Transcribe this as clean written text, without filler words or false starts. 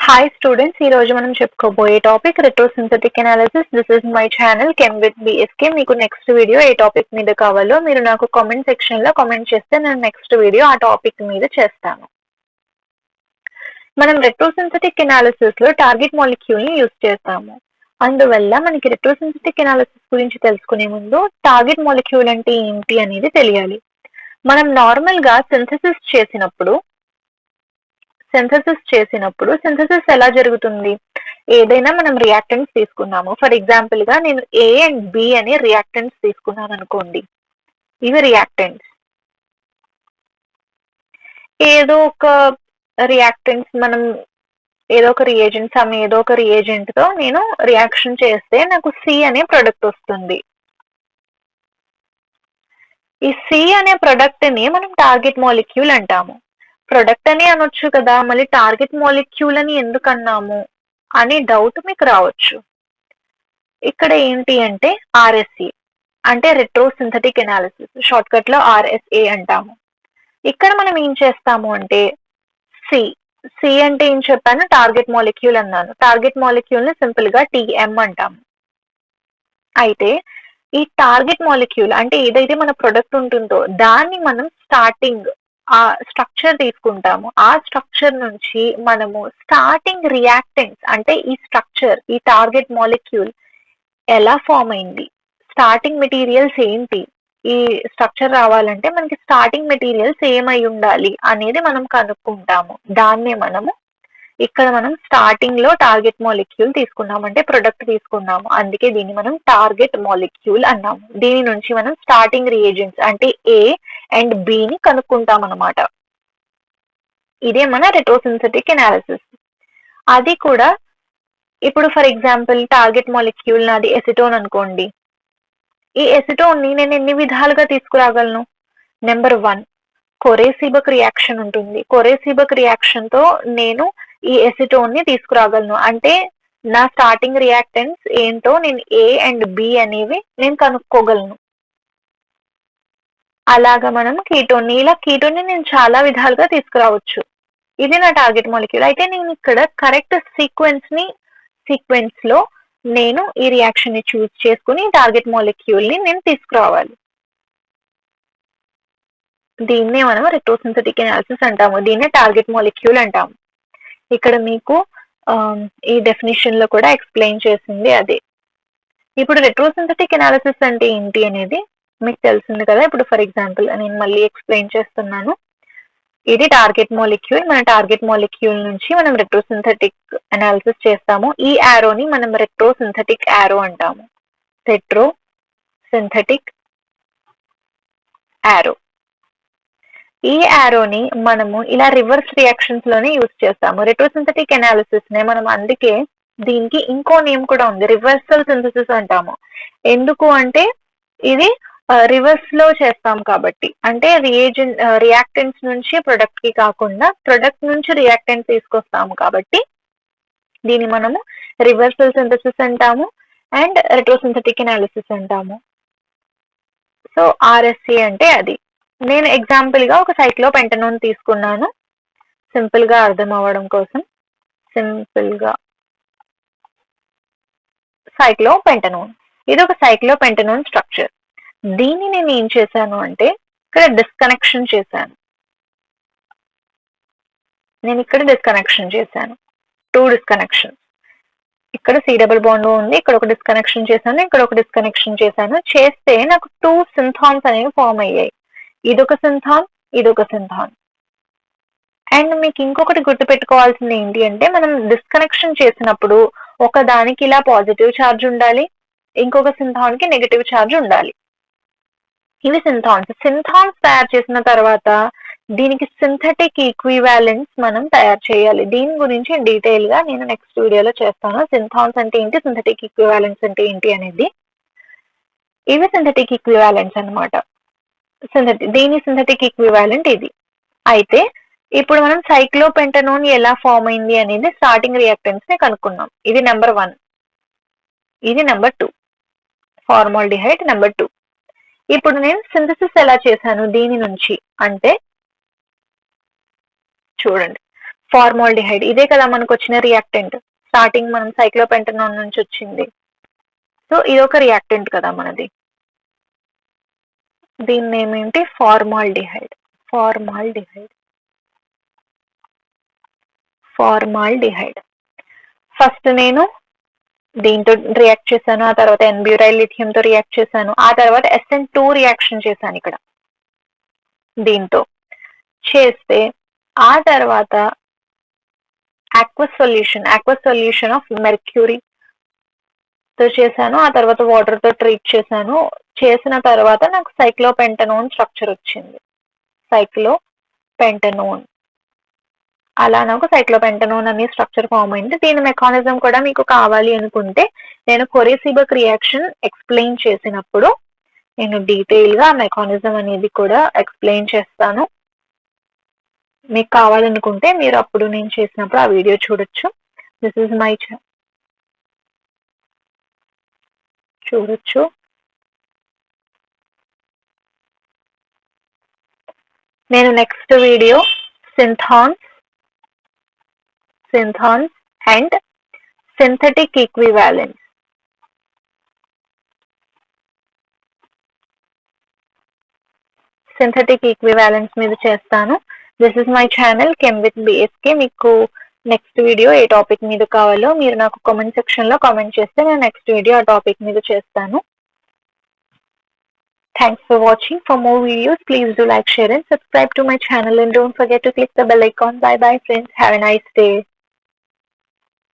Hi students, ఈ రోజు మనం చెప్పుకోబోయే topic retrosynthetic analysis. This is my channel Chem with BSK. మీకు నెక్స్ట్ వీడియో ఏ టాపిక్ మీద కావాలో మీరు నాకు కామెంట్ సెక్షన్ లో కామెంట్ చేస్తే నేను నెక్స్ట్ వీడియో ఆ టాపిక్ మీద చేస్తాను. మనం రెట్రోసింథటిక్ అనాలిసిస్ లో టార్గెట్ మాలిక్యూల్ ని యూజ్ చేస్తాము. అందువల్ల మనకి రెట్రోసింథటిక్ అనాలిసిస్ గురించి తెలుసుకునే ముందు టార్గెట్ మాలిక్యూల్ అంటే ఏంటి అనేది తెలియాలి. మనం నార్మల్ గా సింథసిస్ చేసినప్పుడు సింథసిస్ ఎలా జరుగుతుంది? ఏదైనా మనం రియాక్టెంట్స్ తీసుకున్నాము. ఫర్ ఎగ్జాంపుల్ గా నేను ఏ అండ్ బి అనే రియాక్టెంట్స్ తీసుకున్నాను అనుకోండి. ఇవి రియాక్టెంట్స్. ఏదో ఒక రియాక్టెంట్స్ మనం ఏదో ఒక రియేజెంట్ తో నేను రియాక్షన్ చేస్తే నాకు సి అనే ప్రొడక్ట్ వస్తుంది. ఈ సి అనే ప్రొడక్ట్ ని మనం టార్గెట్ మాలిక్యూల్ అంటాము. ప్రొడక్ట్ అని అనొచ్చు కదా, మళ్ళీ టార్గెట్ మాలిక్యూల్ అని ఎందుకు అన్నాము అనే డౌట్ మీకు రావచ్చు. ఇక్కడ ఏంటి అంటే ఆర్ఎస్ఏ అంటే రెట్రోసింథటిక్ అనాలిసిస్, షార్ట్ కట్ లో ఆర్ఎస్ఏ అంటాము. ఇక్కడ మనం ఏం చేస్తాము అంటే సి అంటే ఏం చెప్పాను? టార్గెట్ మాలిక్యూల్ అన్నాను. టార్గెట్ మాలిక్యూల్ ని సింపుల్ గా టిఎం అంటాము. అయితే ఈ టార్గెట్ మాలిక్యూల్ అంటే ఏదైతే మన ప్రొడక్ట్ ఉంటుందో దాన్ని మనం స్టార్టింగ్ ఆ స్ట్రక్చర్ తీసుకుంటాము. ఆ స్ట్రక్చర్ నుంచి మనము స్టార్టింగ్ రియాక్టెంట్స్ అంటే ఈ టార్గెట్ మాలిక్యూల్ ఎలా ఫామ్ అయింది, స్టార్టింగ్ మెటీరియల్స్ ఏంటి, ఈ స్ట్రక్చర్ రావాలంటే మనకి స్టార్టింగ్ మెటీరియల్స్ ఏమై ఉండాలి అనేది మనం కనుక్కుంటాము. దాన్నే మనం స్టార్టింగ్ లో టార్గెట్ మాలిక్యూల్ తీసుకున్నాము, అంటే ప్రొడక్ట్ తీసుకున్నాము. అందుకే దీన్ని మనం టార్గెట్ మాలిక్యూల్ అన్నాము. దీని నుంచి మనం స్టార్టింగ్ రియేజెంట్స్ అంటే ఏ అండ్ బి ని కనుక్కుంటాం అన్నమాట. ఇదే మన రెట్రోసింథటిక్ అనాలిసిస్. అది కూడా ఇప్పుడు ఫర్ ఎగ్జాంపుల్ టార్గెట్ మాలిక్యూల్ నాది ఎసిటోన్ అనుకోండి. ఈ ఎసిటోన్ ని నేను ఎన్ని విధాలుగా తీసుకురాగలను? నెంబర్ 1, కొరేసీబక్ రియాక్షన్ ఉంటుంది. కొరేసీబక్ రియాక్షన్ తో నేను ఈ ఎసిటోన్ ని తీసుకురాగలను. అంటే నా స్టార్టింగ్ రియాక్టెంట్స్ ఏంటో నేను ఏ అండ్ బి అనేవి నేను కనుక్కోగలను. అలాగా మనం కీటోన్ ని నేను చాలా విధాలుగా తీసుకురావచ్చు. ఇది నా టార్గెట్ మాలిక్యూల్. అయితే నేను ఇక్కడ కరెక్ట్ సీక్వెన్స్ లో నేను ఈ రియాక్షన్ ని చూస్ చేసుకుని టార్గెట్ మాలిక్యూల్ ని నేను తీసుకురావాలి. దీన్నే మనం రెట్రోసింథటిక్ అనాలిసిస్ అంటాము. దీన్నే టార్గెట్ మాలిక్యూల్ అంటాము. ఇక్కడ మీకు ఈ డెఫినిషన్ లో కూడా ఎక్స్ప్లెయిన్ చేసింది అదే. ఇప్పుడు రెట్రోసింథటిక్ అనాలిసిస్ అంటే ఏంటి అనేది మీకు తెలిసింది కదా. ఇప్పుడు ఫర్ ఎగ్జాంపుల్ నేను మళ్ళీ ఎక్స్ప్లెయిన్ చేస్తున్నాను. ఇది టార్గెట్ మాలిక్యూల్. మన టార్గెట్ మాలిక్యూల్ నుంచి మనం రెట్రోసింథటిక్ అనాలిసిస్ చేస్తాము. ఈ యారోని మనం రెట్రోసింథటిక్ యారో అంటాము. రెట్రోసింథటిక్ యారో. ఈ యారోని మనము ఇలా రివర్స్ రియాక్షన్స్ లోనే యూజ్ చేస్తాము. రెట్రోసింథటిక్ అనాలిసిస్ నే మనం అందుకే దీనికి ఇంకో నేమ్ కూడా ఉంది, రివర్సల్ సింథసిస్ అంటాము. ఎందుకు అంటే ఇది రివర్స్ లో చేస్తాం కాబట్టి. అంటే రియాక్టెంట్స్ నుంచి ప్రొడక్ట్ కి కాకుండా ప్రొడక్ట్ నుంచి రియాక్టెంట్ తీసుకొస్తాము కాబట్టి దీన్ని మనము రివర్సల్ సింథసిస్ అంటాము అండ్ రెట్రోసింథటిక్ అనాలిసిస్ అంటాము. సో ఆర్ఎస్సి అంటే అది. నేను ఎగ్జాంపుల్ గా ఒక సైక్లోపెంటనోన్ తీసుకున్నాను, సింపుల్ గా అర్థం అవ్వడం కోసం. సైక్లోపెంటనోన్ ఇది ఒక సైక్లోపెంటనోన్ స్ట్రక్చర్. దీన్ని నేను ఏం చేశాను అంటే ఇక్కడ డిస్కనెక్షన్ చేశాను. టూ డిస్కనెక్షన్స్. ఇక్కడ సి డబుల్ బాండ్ ఉంది, ఇక్కడ ఒక డిస్కనెక్షన్ చేశాను, ఇక్కడ ఒక డిస్కనెక్షన్ చేశాను. చేస్తే నాకు 2 సింథాన్స్ అనేవి ఫామ్ అయ్యాయి. ఇదొక సింథాన్. అండ్ మీకు ఇంకొకటి గుర్తు పెట్టుకోవాల్సింది ఏంటి అంటే మనం డిస్కనెక్షన్ చేసినప్పుడు ఒక దానికి ఇలా పాజిటివ్ ఛార్జ్ ఉండాలి, ఇంకొక సింథాన్ కి నెగటివ్ ఛార్జ్ ఉండాలి. ఇవి సింథాన్స్ తయారు చేసిన తర్వాత దీనికి సింథటిక్ ఈక్వివాలెంట్స్ మనం తయారు చేయాలి. దీని గురించి డీటెయిల్ గా నేను నెక్స్ట్ వీడియోలో చేస్తాను. సింథాన్స్ అంటే ఏంటి, సింథటిక్ ఈక్వివాలెంట్స్ అంటే ఏంటి అనేది. ఇవి సింథటిక్ ఈక్వివాలెంట్స్ అన్నమాట. దీని సింథటిక్ ఈక్వివాలెంట్ ఇది. అయితే ఇప్పుడు మనం సైక్లోపెంటనోన్ ఎలా ఫామ్ అయింది అనేది స్టార్టింగ్ రియాక్టెంట్స్ ని కనుక్కున్నాం. ఇది నెంబర్ 1, ఇది నెంబర్ 2, ఫార్మాల్డిహైడ్ నెంబర్ 2. ఇప్పుడు నేను సింథసిస్ ఎలా చేశాను దీని నుంచి అంటే చూడండి. ఫార్మాల్డిహైడ్ ఇదే కదా మనకు వచ్చిన రియాక్టెంట్. స్టార్టింగ్ మనం సైక్లోపెంటనాన్ నుంచి వచ్చింది. సో ఇది ఒక రియాక్టెంట్ కదా మనది. దీని నేమ్ ఏంటి? ఫార్మాల్డిహైడ్. ఫార్మాల్డిహైడ్ ఫార్మాల్డిహైడ్ ఫస్ట్ నేను దీంతో రియాక్ట్ చేశాను, ఆ తర్వాత ఎన్బ్యూటైల్ లిథియంతో రియాక్ట్ చేశాను, ఆ తర్వాత SN2 రియాక్షన్ చేశాను ఇక్కడ దీంతో చేస్తే, ఆ తర్వాత aqueous solution ఆఫ్ మెర్క్యూరీ తో చేశాను, ఆ తర్వాత వాటర్ తో ట్రీట్ చేశాను. చేసిన తర్వాత నాకు సైక్లోపెంటనోన్ స్ట్రక్చర్ వచ్చింది. సైక్లోపెంటనోన్ అలా నాకు సైక్లోపెంటనోన్ అనే స్ట్రక్చర్ ఫామ్ అయింది. దీని మెకానిజం కూడా మీకు కావాలి అనుకుంటే నేను కొరెసీబక్ రియాక్షన్ ఎక్స్ప్లెయిన్ చేసినప్పుడు నేను డీటెయిల్ గా మెకానిజం అనేది కూడా ఎక్స్ప్లెయిన్ చేస్తాను. మీకు కావాలనుకుంటే మీరు అప్పుడు నేను చేసినప్పుడు ఆ వీడియో చూడొచ్చు. దిస్ ఇస్ మై చూడొచ్చు. నేను next video synthons and synthetic equivalence మీద చేస్తాను. This is my channel Chem with BSK. మీకు నెక్స్ట్ వీడియో ఏ టాపిక్ మీద కావాలో మీరు నాకు కామెంట్ సెక్షన్ లో కామెంట్ చేస్తే నేను నెక్స్ట్ వీడియో ఆ టాపిక్ మీద చేస్తాను. Thanks for watching. For more videos, please do like, share and subscribe to my channel, and don't forget to click the bell icon. Bye bye friends. Have a nice day.